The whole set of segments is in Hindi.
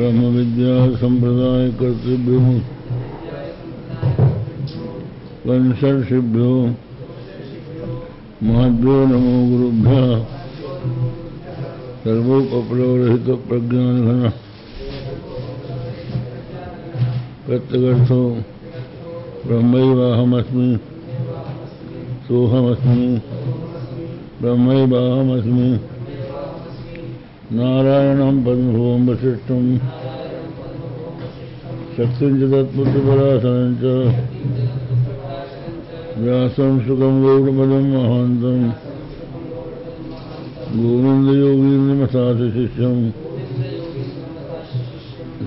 ब्रह्म विद्या संप्रदाय कर्तृभ्यो वंशर्षिभ्यो महद्भ्यो नमो गुरुभ्यः सर्वोपप्लवरहित प्रज्ञानघन प्रत्यगर्थो ब्रह्मैवाहमस्मि सोहमस्मि ब्रह्मैवाहमस्मि नारायणं पद्मभुवं वसिष्ठं शक्तिं च तत्पुत्रपराशरं च व्यासं सुखं गौडपदं महान्तं गोविन्दयोगीन्द्रमथाशिष्यं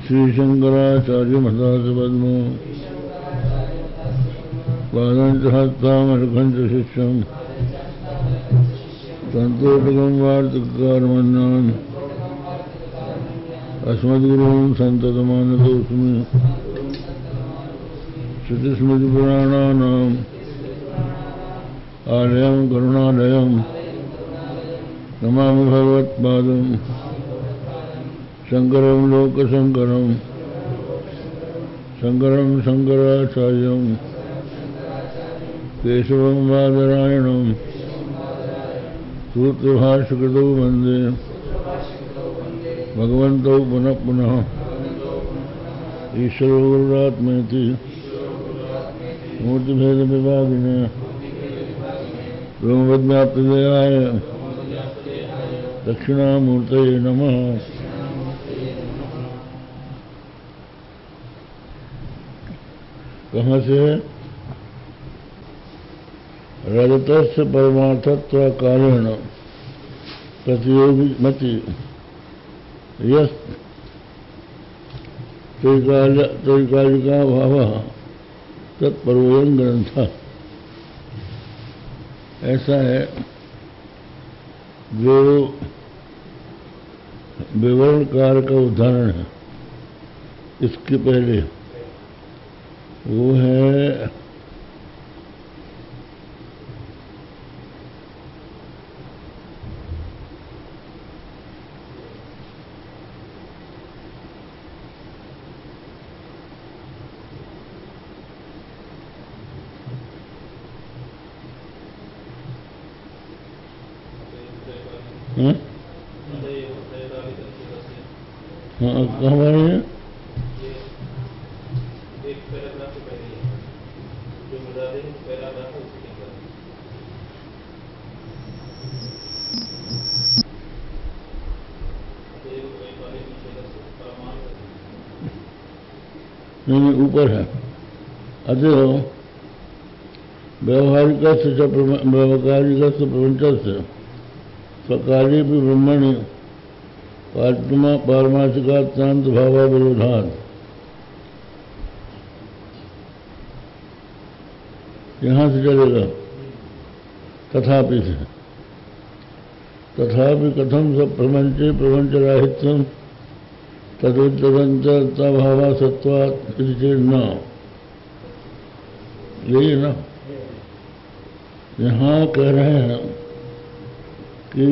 श्रीशङ्कराचार्यमथापद्मो पादं च हस्तामर्घं च शिष्यं सन्तोषकं वार्तिककारमन्नान् अस्मद्गुरून् सन्ततमानतोऽस्मि श्रुतिस्मृतिपुराणानाम् आलयं करुणालयं नमामि भगवत्पादं शङ्करं लोकशङ्करं शङ्करं शङ्कराचार्यं केशवं बादरायणं सूत्रभाष्यकृतौ वन्दे भगवन्तौ पुनः पुनः ईश्वरो गुरुरात्मेति मूर्तिभेदविभागिने ब्रह्मविद्याप्रदयाय दक्षिणामूर्तये नमः। कहाँ से रजतस्य परमार्थत्वाकारेण प्रतियोगिमति त्रैकालिका भावः तत्पर्वयं ग्रंथ। ऐसा है जो विवरणकार का उदाहरण है इसके पहले वो है कहाँ बारे हैं नहीं ऊपर है। अतः व्यावहारिक प्रपंच से स्वकार्य भी ब्रह्मणि पारमार्थिकात्मांत भावा विरोधात् यहाँ से चलेगा तथापि से तथापि कथम सब प्रपंचे प्रपंचराहित्यम तदुद्धवंतभावा सत्वात् न यही ना यहाँ कह रहे हैं कि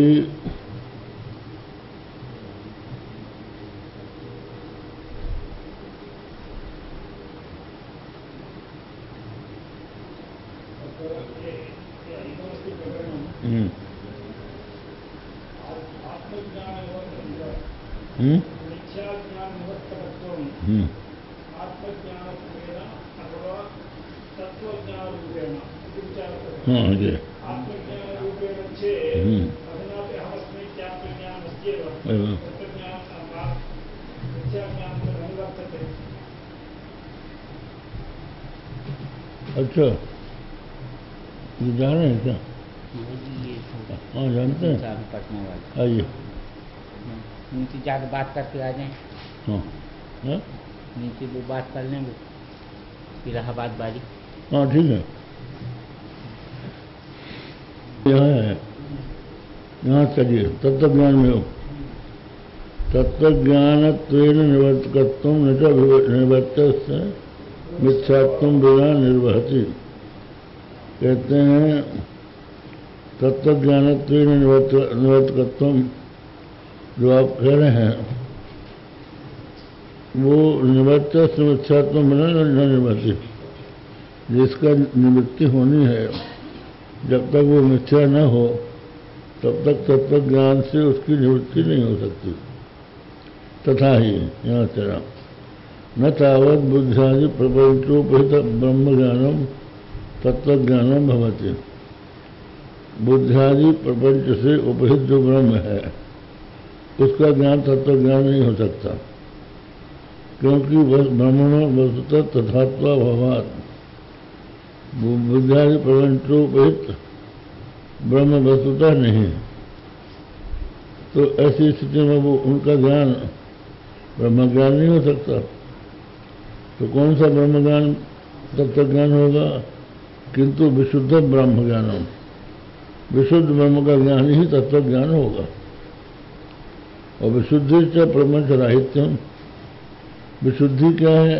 अच्छा ये जा रहे हैं क्या? हाँ जानते हैं। पटना वाले आइए नीचे जाकर बात करके आ जाएं। हाँ हाँ नीचे वो बात कर लेंगे इलाहाबाद वाली। हाँ ठीक है। यहाँ है यहाँ चलिए तत्व ज्ञान में हो। तत्व ज्ञानत्वेन निवर्तकत्वं न च निवर्तस्य मिथ्यात्वं बिना निर्वहति। कहते हैं तत्वज्ञानत्वेन निवर्तकत्वम जो आप कह रहे हैं वो निवृत्त मिथ्यात्म बना न निवृत्ति, जिसका निवृत्ति होनी है जब तक वो मिथ्या न हो तब तक तत्व ज्ञान से उसकी निवृत्ति नहीं हो सकती। तथा ही यहाँ तेरा न तावत बुद्ध्यादि प्रपंचोपहित ब्रह्म ज्ञानम तत्व ज्ञानम भवति। बुद्ध्यादि प्रपंच से उपहित जो ब्रह्म है उसका ज्ञान तत्व ज्ञान नहीं हो सकता, क्योंकि ब्रह्मणो वस्तुतः तथात्वा भवात्। बुद्ध्यादि प्रपंचोपहित ब्रह्म वस्तुतः नहीं, तो ऐसी स्थिति में वो उनका ज्ञान ब्रह्म ज्ञान नहीं हो सकता। तो कौन सा ब्रह्म ज्ञान तत्व ज्ञान होगा? किंतु विशुद्ध ब्रह्म ज्ञानम, विशुद्ध ब्रह्म का ज्ञान ही तत्व ज्ञान होगा। और विशुद्धि से प्रपंच राहित्यम, विशुद्धि क्या है?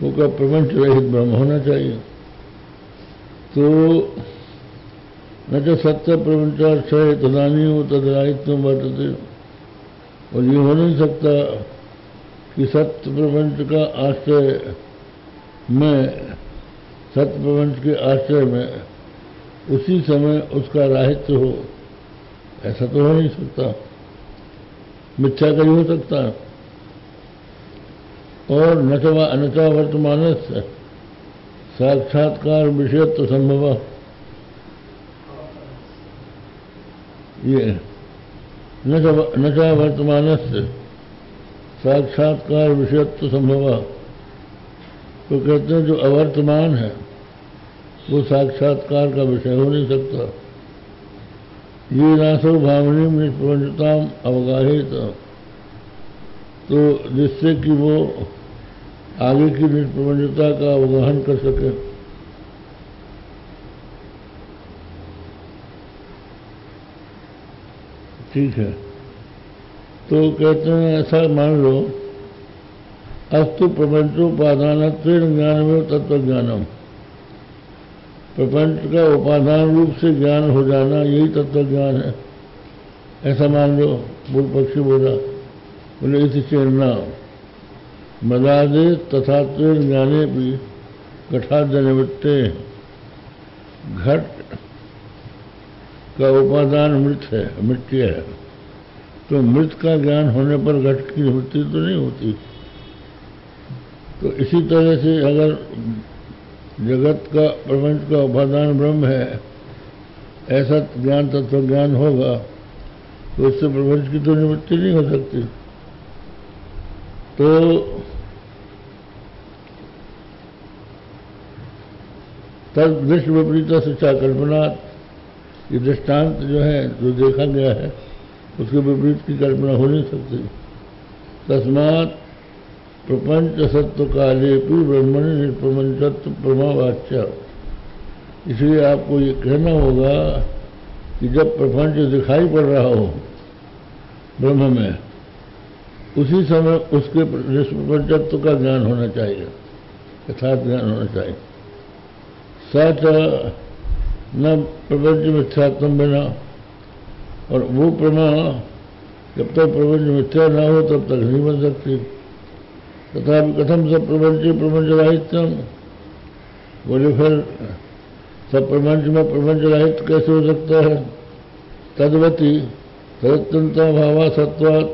वो का प्रपंच रहित ब्रह्म होना चाहिए। तो न तो सत्य प्रपंचाश्रय तदानी हो तदराहित्यम वर्तते। और ये हो नहीं सकता कि सत्य प्रपंच का आश्रय में, सत्य प्रपंच के आश्रय में उसी समय उसका राहित्य हो, ऐसा तो हो नहीं सकता। मिथ्या का ही हो सकता है। और नचा वर्तमान से साक्षात्कार विषयत्व संभव, ये नचा वर्तमान से साक्षात्कार विषयत्व संभव। तो कहते हैं जो अवर्तमान है वो साक्षात्कार का विषय हो नहीं सकता। ये नासो भावनी निष्प्रपंचताम अवगाहित, तो जिससे कि वो आगे की निष्प्रपंचता का अवगाहन कर सके। ठीक है, तो कहते हैं ऐसा मान लो, अस्तु प्रपंचोपादान ज्ञान में तत्व ज्ञानम, प्रपंच का उपादान रूप से ज्ञान हो जाना यही तत्व ज्ञान है, ऐसा मान लो। पूर्व पक्षी बोला, बोले इस चेतना मदादे तथात्व ज्ञाने भी घटाद्यनिवृत्ते, घट का उपादान मृत है, मिट्टी है, तो मृत का ज्ञान होने पर घट की निवृत्ति तो नहीं होती। तो इसी तरह से अगर जगत का प्रपंच का उपादान ब्रह्म है, ऐसा ज्ञान तत्व ज्ञान होगा तो इससे प्रपंच की तो निवृत्ति नहीं हो सकती। तो तद दृष्टि विपरीत शिक्षा कल्पना, ये दृष्टांत जो है जो देखा गया है उसके विपरीत की कल्पना हो नहीं सकती। तस्मात् प्रपंच सत्व काले भी ब्रह्मणि निष्प्रपंचत्व प्रमावाच्य। इसलिए आपको ये कहना होगा कि जब प्रपंच दिखाई पड़ रहा हो ब्रह्म में, उसी समय उसके निष्प्रपंचत्व का ज्ञान होना चाहिए, यथार्थ ज्ञान होना चाहिए। सच न प्रपंच मिथ्यात्म बिना, और वो प्रमा जब तक प्रपंच मिथ्या ना हो तब तक नहीं बन सकती। तथा कथम सब प्रपंच राहित्यम, बोले फिर सब प्रपंच में प्रपंच राहित्य कैसे हो सकता है? तद्वती तदत्यंता भावा सत्वात्